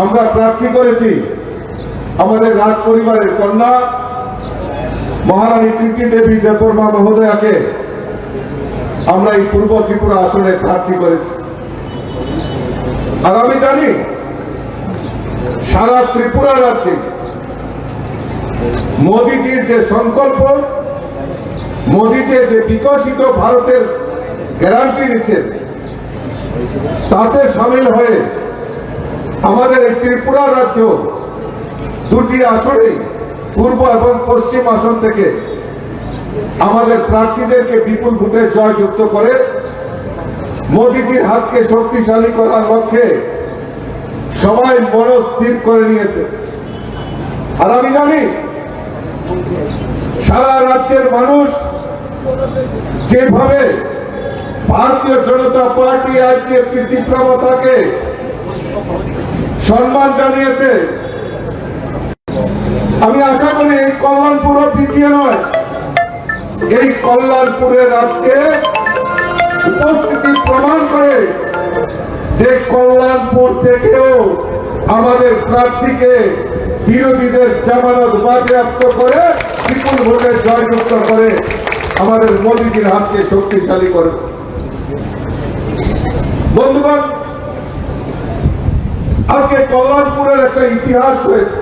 আমরা প্রার্থী করেছি আমাদের রাজ পরিবারের কন্যা মহারানী কীর্তি দেবী দেববর্মা মহোদয়াকে আমরা এই পূর্ব ত্রিপুরা আসনে প্রার্থী করেছি। আর আমি জানি সারা ত্রিপুরা রাজ্যে মোদীজির যে সংকল্প, মোদীজি যে বিকশিত ভারতের গ্যারান্টি দিচ্ছেন, তাতে সামিল হয়ে আমাদের এই ত্রিপুরা রাজ্য দুটি আসনে পূর্ব এবং পশ্চিম আসন থেকে আমাদের প্রার্থীদেরকে বিপুল ভোটে জয়যুক্ত করে মোদীজির হাতকে শক্তিশালী করার লক্ষ্যে সবাই মনস্থির করে নিয়েছে। আর আমি জানি সারা রাজ্যের মানুষ যেভাবে ভারতীয় জনতা পার্টি আজকে কীর্তিপ্রমতাকে সম্মান জানিয়েছে, আমি আশা করি এই কল্যাণপুরও পিছিয়ে নয়। এই কল্যাণপুরের আজকে উপস্থিতি প্রমাণ করে যে কল্যাণপুর থেকেও আমাদের প্রার্থীকে বিরোধীদের জামানত বাজেয়াপ্ত করে বিপুল ভোটে জয়যুক্ত করে আমাদের মোদীজির হাতকে শক্তিশালী করে। বন্ধুগণ, আজকে কল্যাণপুরের একটা ইতিহাস হয়েছে।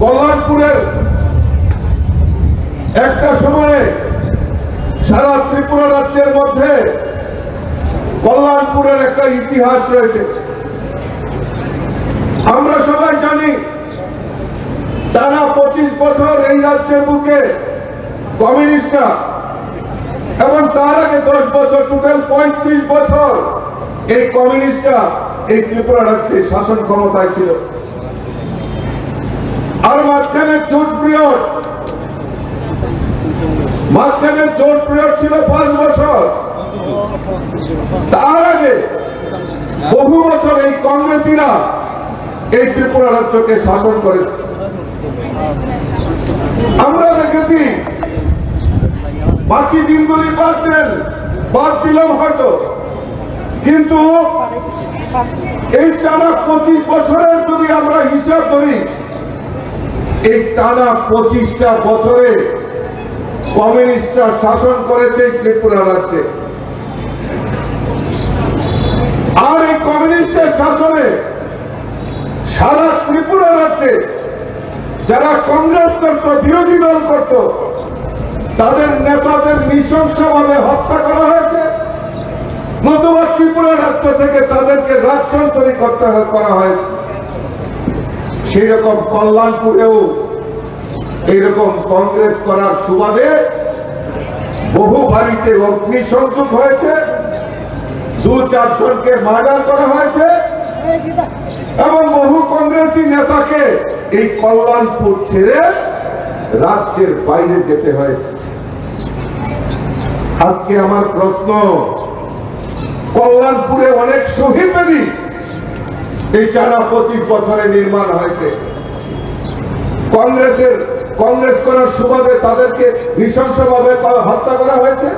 কল্যাণপুরের একটা সময়ে সারা ত্রিপুরা রাজ্যের মধ্যে কল্যাণপুরের একটা ইতিহাস রয়েছে। আমরা সবাই জানি টানা 25 বছর এই রাজ্যের বুকে কমিউনিস্টরা, এবং তার আগে 10 বছর, টোটাল 35 বছর এই কমিউনিস্টরা এই ত্রিপুরা রাজ্যে শাসন ক্ষমতায় ছিল। আর মাঝখানে জোট পিরিয়ড ছিল 5 বছর। তার আগে বহু বছর এই কংগ্রেসীরা এই ত্রিপুরা রাজ্যকে শাসন করেছে। আমরা দেখেছি বাকি দিনগুলি বাদ দিলাম হয়তো, কিন্তু এই টানা 25 বছরের যদি আমরা হিসাব করি, এই টানা 25টা বছরে কমিউনিস্টরা শাসন করেছে ত্রিপুরা রাজ্যে। আর এই কমিউনিস্টের শাসনে সারা ত্রিপুরা রাজ্যে যারা কংগ্রেস করত, বিরোধী দল করত, তাদের নেতাদের নৃশংসভাবে হত্যা করা হয়েছে, নতুবা ত্রিপুরা রাজ্য থেকে তাদেরকে রাজ্যান্তরী করা হয়েছে। সেই রকম কল্যাণপুরেও এইরকম কংগ্রেস করার সুবাদে বহু বাড়িতে অগ্নিসংযোগ হয়েছে, 2-4 জনকে মার্ডার করা হয়েছে, এবং বহু কংগ্রেসী নেতাকে এই কল্যাণপুর ছেড়ে রাজ্যের বাইরে যেতে হয়েছে। আজকে আমার প্রশ্ন, কল্যাণপুরে অনেক শহীদ বেদি এই টানা 25 বছরে নির্মাণ হয়েছে। কংগ্রেস করার সুবাদে তাদেরকে নৃশংসভাবে হত্যা করা হয়েছে।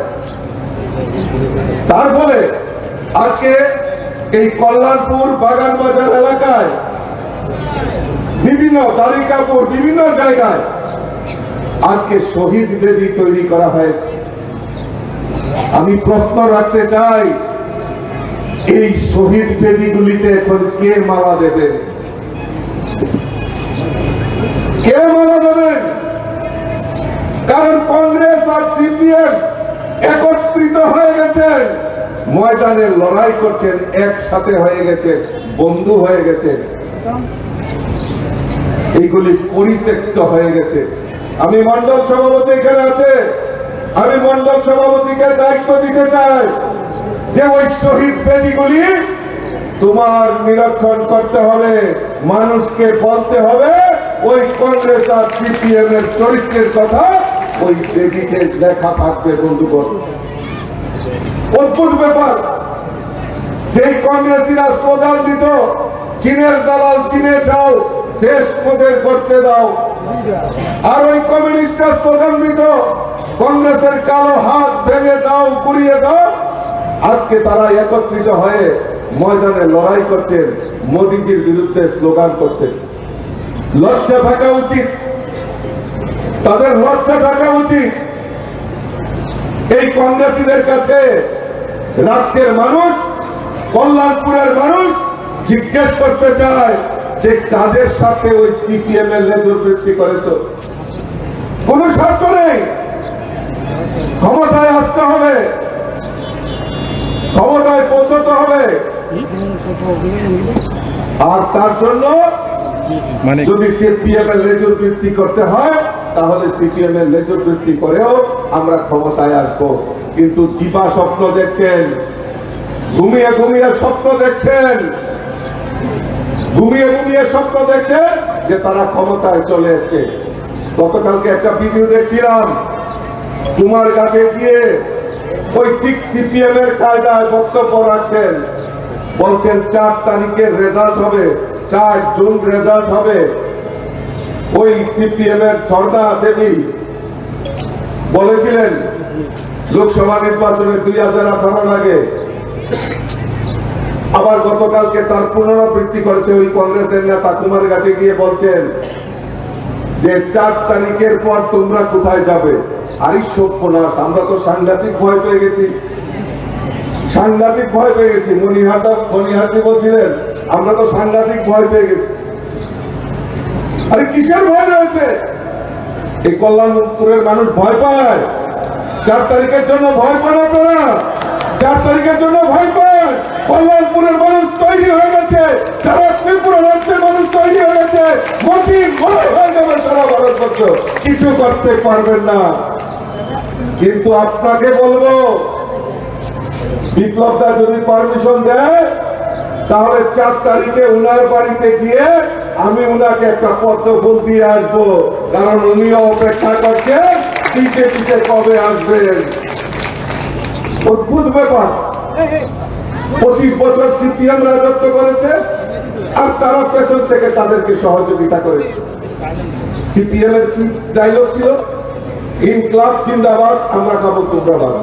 তার ফলে আজকে এই কল্যাণপুর, বাগানবাজার এলাকায়, বিভিন্ন তালিকাপুর, বিভিন্ন জায়গায় আজকে শহীদ বেদি তৈরি করা হয়েছে। আমি প্রশ্ন রাখতে চাই, এই শহীদ বেদিগুলিতে এখন কে মালা দেবেন? কে মালা দেবেন? কারণ কংগ্রেস আর সিপিএম একত্রিত হয়ে গেছেন, ময়দানে লড়াই করছেন, একসাথে হয়ে গেছে, বন্ধু হয়ে গেছে, এইগুলি পরিত্যক্ত হয়ে গেছে। আমি মন্ডল সভাপতি এখানে আছে, আমি মন্ডল সভাপতিকে দায়িত্ব দিতে চাই যে ওই শহীদ বেদিগুলি তোমার নিরীক্ষণ করতে হবে, মানুষকে বলতে হবে ওই কংগ্রেস আর সিপিএম এর চরিত্রের কথা ওই বেদিতে লেখা থাকবে। বন্ধুগণ, অদ্ভুত ব্যাপার, যে কংগ্রেসীরা স্লোগান দিত চীনের দালাল চীনে যাও, দেশ মোদের করতে দাও, আর ওই কমিউনিস্টরা স্লোগান দিত কংগ্রেসের কালো হাত ভেঙে দাও, গুড়িয়ে দাও, আজকে তারা একত্রিত হয়ে ময়দানে লড়াই করছেন, মোদিজির বিরুদ্ধে স্লোগান করছেন। লজ্জা থাকা উচিত, তাদের লজ্জা থাকা উচিত। এই কংগ্রেসীদের কাছে রাজ্যের মানুষ, কল্যাণপুরের মানুষ জিজ্ঞেস করতে চায় যে কাদের সাথে ওই সিপিএম এর লেজুর বৃদ্ধি করেছ। কোন স্বার্থ নেই, ক্ষমতায় আসতে হবে, ক্ষমতায় পৌঁছতে হবে, আর তার জন্য যদি সিপিএম এর লেজুর বৃদ্ধি করতে হয় তাহলে সিপিএম এর লেজুর বৃদ্ধি করেও আমরা ক্ষমতায় আসবো। কিন্তু দিবা স্বপ্ন দেখছেন, ঘুমিয়ে ঘুমিয়ে স্বপ্ন দেখছেন, ঘুমিয়ে ঘুমিয়ে স্বপ্ন দেখছেন যে তারা ক্ষমতায় চলে এসছে। গতকালকে একটা ভিডিও দেখছিলাম, তোমার কাছে গিয়ে ওই ঠিক সিপিএম এর কায়দায় বক্তব্য রাখছেন, বলছেন 4 তারিখের রেজাল্ট হবে, 4 জুন রেজাল্ট হবে। ওই সিপিএম এর ঝর্ণা দেবী বলেছিলেন লোকসভা নির্বাচনে 2018 আগে। আবার গতকালকে তার পুনরাবৃত্তি করেছে ওই কংগ্রেসের নেতা কুমারঘাটে গিয়ে বলছেন যে 4 তারিখের পর তোমরা কোথায় যাবে। আরে সর্বনাশ, আমরা তো সাংঘাতিক ভয় পেয়ে গেছি, সাংঘাতিক ভয় পেয়ে গেছি। মনিহাটি বলছিলেন আমরা তো সাংঘাতিক ভয় পেয়ে গেছি। আরে কিসের ভয় রয়েছে? এই কল্যাণপুরের মানুষ ভয় পায়, 4 তারিখের জন্য ভয় পান আপনারা, 4 তারিখের জন্য ভয় পায়। কল্যাণপুরের মানুষ তৈরি হয়ে গেছে, সারা ত্রিপুরা রাজ্যের মানুষ তৈরি হয়ে গেছে, মোদি ভয় হয়ে যাবে সারা ভারতবর্ষ, কিছু করতে পারবেন না। কিন্তু আপনাকে বলবো, বিপ্লবদা যদি পারমিশন দেয় তাহলে 4 তারিখে উনার বাড়িতে গিয়ে আমি উনাকে একটা পদ্ম ফুল দিয়ে আসবো, কারণ উনিও অপেক্ষা করছেন পিছে পিছে কবে আসবেন। অদ্ভুত ব্যাপার, 25 বছর সিপিএম রাজত্ব করেছে আর তারা পেছন থেকে তাদেরকে সহযোগিতা করেছে। সিপিএম এর কি ডায়লগ ছিল? ইনকলাব জিন্দাবাদ, আমরা খাবো তোমরাবাদ।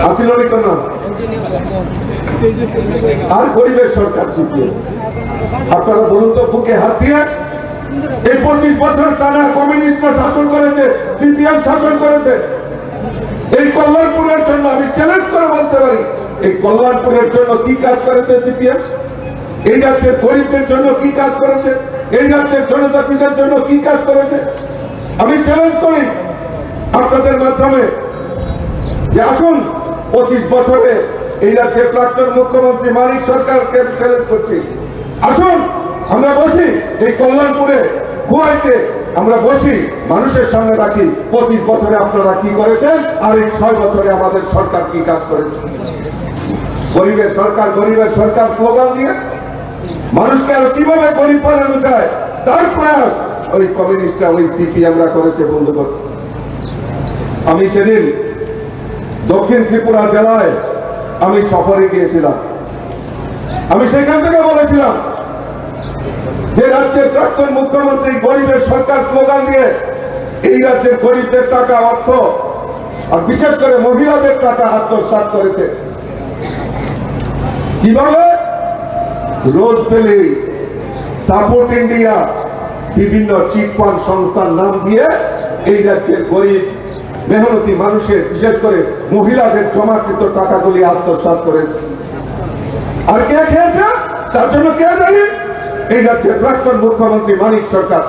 আসিল না? আর গরিবের সরকার সিপিএম। আপনারা বলুন তো, বুকে হাত দিয়ে এই 25 বছর টানা কমিউনিস্টরা শাসন করেছে, সিপিএম শাসন করেছে। এই কল্যাণপুরের জন্য আমি চ্যালেঞ্জ করে বলতে পারি, এই কল্যাণপুরের জন্য কি কাজ করেছে সিপিএম? এই রাজ্যের গরিবদের জন্য কি কাজ করেছে? এই রাজ্যের জনজাতিদের জন্য কি কাজ করেছে? আমি চ্যালেঞ্জ করি আপনাদের মাধ্যমে যে আসুন 25 বছরে এই রাজ্যের প্রাক্তন মুখ্যমন্ত্রী মানিক সরকারকে চ্যালেঞ্জ করছি, আসুন আমরা বসি এই কল্যাণপুরে গুয়াইতে, আমরা বসি মানুষের সামনে রাখি 25 বছরে আপনারা কি করেছেন আর এই 6 বছরে আমাদের সরকার কি কাজ করেছে। গরিবের সরকার, গরিবের সরকার স্লোগান দিয়ে মানুষকে আরো কিভাবে গরিব বানানো যায় তার প্রয়াস ওই কমিউনিস্টরা, ওই সিপিএমরা করেছে। বন্ধুগণ, আমি সেদিন দক্ষিণ ত্রিপুরা জেলায় আমি সফরে গিয়েছিলাম। আমি সেখান থেকে বলেছিলাম যে রাজ্যের প্রাক্তন মুখ্যমন্ত্রী গরিবের সরকার স্লোগান দিয়ে এই রাজ্যের গরিবদের টাকা, অর্থ আর বিশেষ করে মহিলাদের টাকা আত্মসাৎ করেছে। কিভাবে? রোজভ্যালি, সাপোর্ট ইন্ডিয়া, বিভিন্ন চিটফান্ড সংস্থার নাম দিয়ে এই রাজ্যের গরিব মেহনতি মানুষের, বিশেষ করে মহিলাদের জমাকৃত টাকাগুলি আত্মসাৎ করেছে। আর কে খেয়েছে তার জন্য কে জানি? এই রাজ্যের প্রাক্তন মুখ্যমন্ত্রী মানিক সরকার।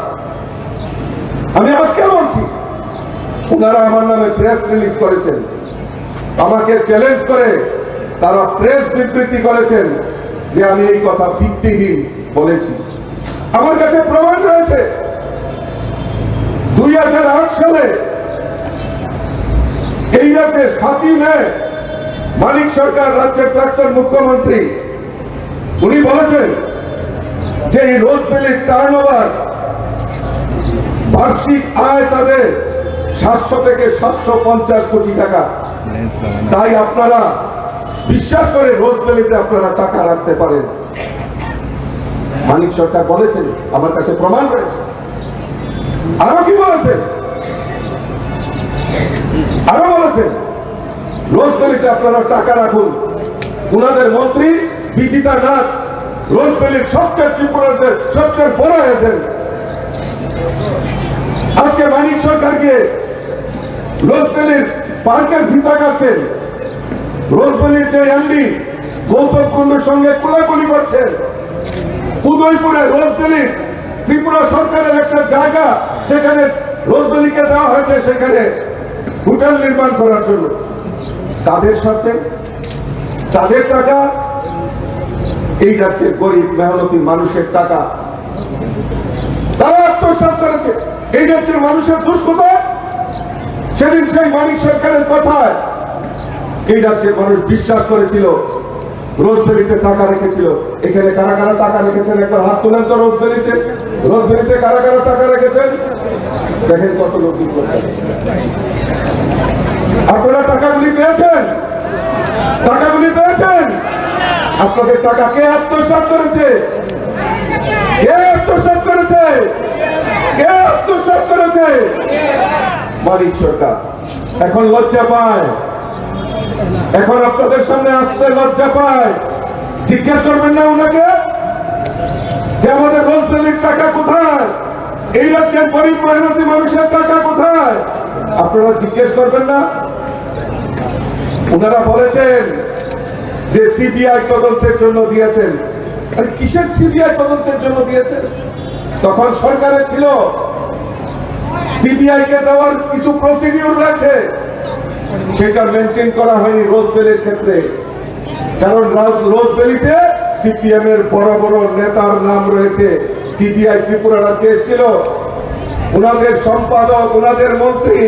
আমি আজকে বলছি, ওনারা আমার নামে প্রেস রিলিজ করেছেন, আমাকে চ্যালেঞ্জ করে তারা প্রেস বিবৃতি করেছেন যে আমি এই কথা ভিত্তিহীন বলেছি। আমার কাছে প্রমাণ রয়েছে। 2008 সালে এই রাজ্যে 7ই মে মানিক সরকার, রাজ্যের প্রাক্তন মুখ্যমন্ত্রী, উনি বলেছেন যে এই রোজভ্যালির টার্নওভার, বার্ষিক আয় তাদের 700 থেকে 750 কোটি টাকা। তাই আপনারা বিশ্বাস করে রোজভ্যালিতে আপনারা টাকা রাখতে পারেন। মানিক সরকার বলেছেন, আমার কাছে প্রমাণ রয়েছে। আরো কি বলেছেন? আরো বলেছেন রোজভ্যালিতে আপনারা টাকা রাখুন, উনাদের মন্ত্রী বিজিতা নাথ রোজভ্যালির সবচেয়ে ত্রিপুরাতে সবচেয়ে বড় এজেন্ট। আজকে মানিক সরকারকে রোজভ্যালির পার্কের ভিতর কাটছেন, রোজভ্যালির যে এমডি গৌতম কুণ্ডুর সঙ্গে কোলাকুলি করছেন। উদয়পুরে রোজভ্যালির ত্রিপুরা সরকারের একটা জায়গা, সেখানে রোজভ্যালিকে দেওয়া হয়েছে সেখানে হোটেল নির্মাণ করার জন্য। তাদের সাথে তাদের টাকা, এই রাজ্যের গরিব মেহনতি মানুষের টাকা তারা আত্মসাৎ করেছে। এই রাজ্যের মানুষের দুষ্কৃতা সেদিন সেই মানিক সরকারের কথায় এই রাজ্যের মানুষ বিশ্বাস করেছিল, রোজভ্যালিতে টাকা রেখেছিল। এখানে কারা কারা টাকা রেখেছেন একবার হাত তোলেন তো। রোজভ্যালিতে কারা কারা টাকা রেখেছেন দেখেন কত লোক। আপনারা টাকাগুলি পেয়েছেন, টাকাগুলি পেয়েছেন। আপনাদের টাকা কে আত্মসাৎ করেছে? কে আত্মসাৎ করেছে? কে আত্মসাৎ করেছে? মানিক সরকার। এখন লজ্জা পায়, এখন আপনাদের সামনে আসতে লজ্জা পায়। জিজ্ঞেস করবেন না উনাকে যে আমাদের রোজভ্যালির টাকা কোথায়, এই রাজ্যের গরিব মেহনতি মানুষের টাকা কোথায়? আপনারা জিজ্ঞেস করবেন না? উনারা বলেছেন যে সিবিআই তদন্তের জন্য দিয়েছেন। আর কিসের সিবিআই তদন্তের জন্য দিয়েছেন? তখন সরকারে ছিল, সিবিআই কে দেওয়ার কিছু প্রসিডিউর রয়েছে, সেটা মেনটেন করা হয়নি রোজভ্যালির ক্ষেত্রে। কারণ রোজভ্যালিতে সিপিএম এর বড় বড় নেতার নাম রয়েছে। সিবিআই ত্রিপুরা রাজ্যে এসেছিল, ওনাদের সম্পাদক, ওনাদের মন্ত্রী,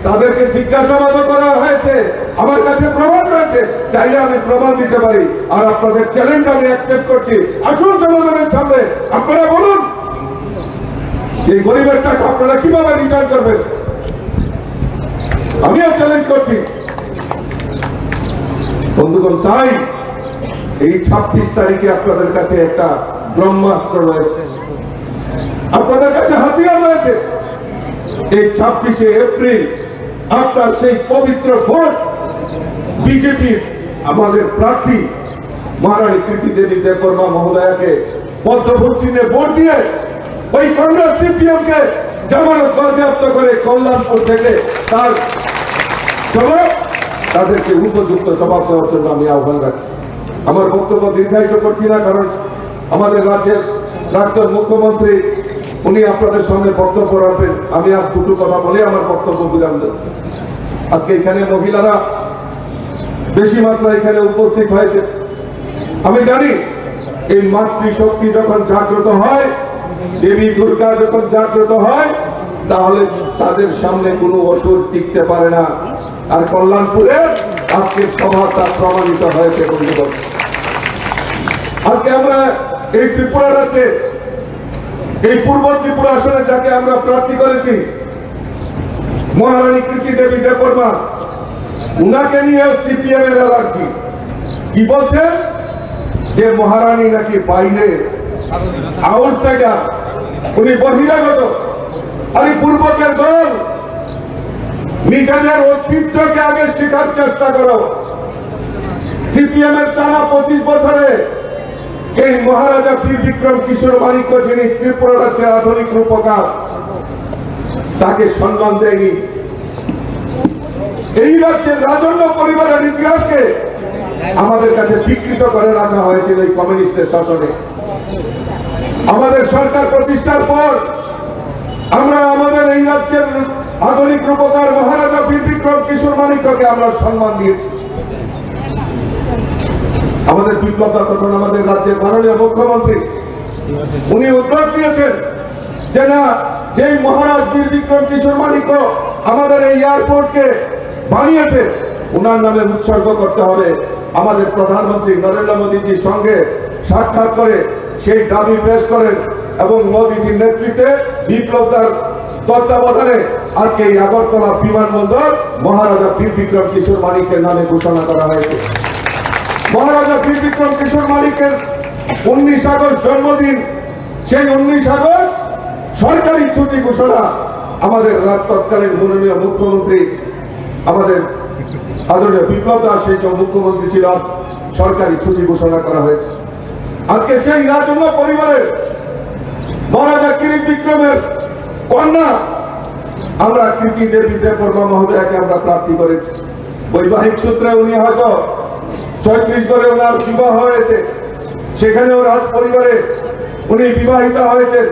তাদেরকে জিজ্ঞাসাবাদও করা হয়েছে। আমার কাছে প্রমাণ রয়েছে, চাইলে আমি প্রমাণ দিতে পারি। আর আপনাদের চ্যালেঞ্জ আমি অ্যাকসেপ্ট করছি। আসুন জনগণের সামনে আপনারা বলুন, এই গরিবের টাকা আপনারা কিভাবে রিটার্ন করবেন? আমিও চ্যালেঞ্জ করছি বন্ধুগণ। তাই এই 26 তারিখে আপনাদের কাছে একটা ব্রহ্মাস্ত্র রয়েছে, আপনাদের কাছে হাতিয়ার রয়েছে। এই 26শে এপ্রিল আপনার সেই পবিত্র ভোট বিজেপির আমাদের প্রার্থী মহারানী কীর্তি দেবী দেববর্মা মহোদয়াকে পদ্মফুল চিহ্নে ভোট দিয়ে ওই কংগ্রেস সিপিএম কে জামানত বাজেয়াপ্ত করে কল্যাণপুর থেকে তার জবাব, তাদেরকে উপযুক্ত জবাব দেওয়ার জন্য আমি আহ্বান রাখছি। আমার বক্তব্য দীর্ঘায়িত করছি না, কারণ আমাদের রাজ্যের প্রাক্তন মুখ্যমন্ত্রী উনি আপনাদের সামনে বক্তব্য রাখবেন। আমি আর দুটো কথা বলে আমার বক্তব্য বিরাম দেব। আজকে এখানে মহিলারা বেশি মাত্রায় এখানে উপস্থিত হয়েছে। আমি জানি এই মাতৃশক্তি যখন জাগ্রত হয়, দেবী দুর্গা যখন জাগ্রত হয়, তাহলে তাদের সামনে কোনো অসুর টিকতে পারে না। আর কল্যাণপুরে আজকের সভা তা প্রমাণিত হয়েছে বন্ধুগণ। আজকে আমরা এই ত্রিপুরা রাজ্যে এই পূর্ব ত্রিপুরা আসনে যাকে আমরা প্রার্থী করেছি মহারানী কীর্তি দেবী দেববর্মা, উনাকে নিয়ে সিপিএম এর অ্যালার্জি। কি বলছে যে মহারানী নাকি বাইরে আউটসাইডার, উনি বহিরাগত। আর পূর্বকের দল নিজেদের ঐতিহ্যকে আগে শেখার চেষ্টা করো। সিপিএম এর টানা 25 বছরে এই মহারাজা বীর বিক্রম কিশোর মানিক্য, যিনি ত্রিপুরা রাজ্যের আধুনিক রূপকার, তাকে সম্মান দেয়নি। এই রাজ্যের রাজন্য পরিবারের ইতিহাসকে আমাদের কাছে বিকৃত করে রাখা হয়েছিল এই কমিউনিস্টের শাসনে। আমাদের সরকার প্রতিষ্ঠার পর আমরা আমাদের এই রাজ্যের আধুনিক রূপকার মহারাজা বীর বিক্রম কিশোর মানিক্যকে আমরা সম্মান দিয়েছি। আমাদের বিপ্লবটা তখন আমাদের রাজ্যের মাননীয় মুখ্যমন্ত্রী উনি উদ্যোগ দিয়েছেন যে না, যেই মহারাজ বীর বিক্রম কিশোর মানিক্য আমাদের এই এয়ারপোর্টকে বানিয়েছে, উনার নামে উৎসর্গ করতে হবে। আমাদের প্রধানমন্ত্রী নরেন্দ্র মোদীজির সঙ্গে সাক্ষাৎ করে সেই দাবি পেশ করেন এবং মোদীজির নেতৃত্বে বিপ্লবতার তত্ত্বাবধানে আজকে এই আগরতলা বিমানবন্দর মহারাজা বীর বিক্রম কিশোর মানিক্যের নামে ঘোষণা করা হয়েছে। মহারাজা বীর বিক্রম কিশোর মানিক্যের 19 আগস্ট জন্মদিন, সেই 19 আগস্ট সরকারি ছুটি ঘোষণা আমাদের তৎকালীন মাননীয় মুখ্যমন্ত্রী আমাদের আদরণীয় বিপ্লব দাস সেই মুখ্যমন্ত্রী ছিল, সরকারি ছুটি ঘোষণা করা হয়েছে। আজকে সেই রাজন্য পরিবারের মহারাজা কিরিট বিক্রমের কন্যা আমরা কৃতি দেবী দেববর্মা মহোদয়াকে আমরা প্রার্থী করেছি। বৈবাহিক সূত্রে উনি হয়তো 36 করে ওনার বিবাহ হয়েছে, সেখানেও রাজ পরিবারে উনি বিবাহিত হয়েছেন।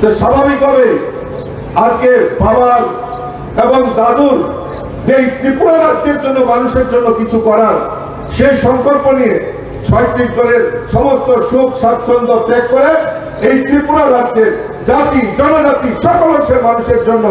তো স্বাভাবিকভাবে আজকে বাবার এবং দাদুর যে ত্রিপুরা রাজ্যের জন্য মানুষের জন্য কিছু করার সেই সংকল্প নিয়ে 36 দলের সমস্ত সুখ স্বাচ্ছন্দ্য ত্যাগ করে এই ত্রিপুরা রাজ্যের জাতি জনজাতি সকল অংশের মানুষের জন্য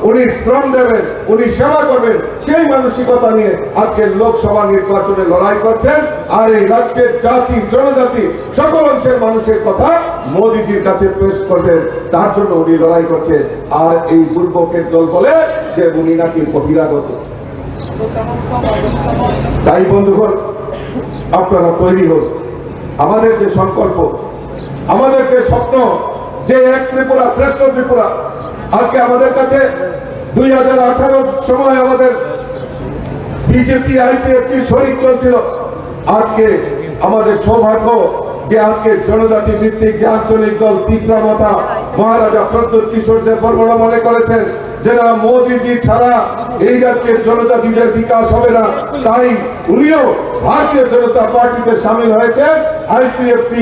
উনি শ্রম দেবেন, উনি সেবা করবেন, সেই মানসিকতা নিয়ে আজকে লোকসভা নির্বাচনে লড়াই করছেন। আর এই রাজ্যের জাতি জনজাতি সকল অংশের মানুষের কথা মোদীজির কাছে পেশ করবেন, তার জন্য উনি লড়াই করছেন। আর এই দুর্ভোগের দল বলে যে উনি নাকি বহিরাগত। তাই বন্ধুগণ, আপনারা তৈরি হন। আমাদের যে সংকল্প, আমাদের যে স্বপ্ন, যে এক ত্রিপুরা শ্রেষ্ঠ ত্রিপুরা, আজকে আমাদের কাছে 2018 সময় আমাদের বিজেপি আইপিএফটি শরিক চলছিল। আজকে আমাদের সৌভাগ্য যে আজকে জনজাতি ভিত্তিক যে আঞ্চলিক দল তিগ্রামাতা মহারাজা প্রদ্যোৎ কিশোর দেববর্মা মনে করেছেন যে না, মোদীজি ছাড়া এই রাজ্যের জনজাতিদের বিকাশ হবে না। তাই উনিও ভারতীয় জনতা পার্টিতে সামিল হয়েছে। আইপিএফটি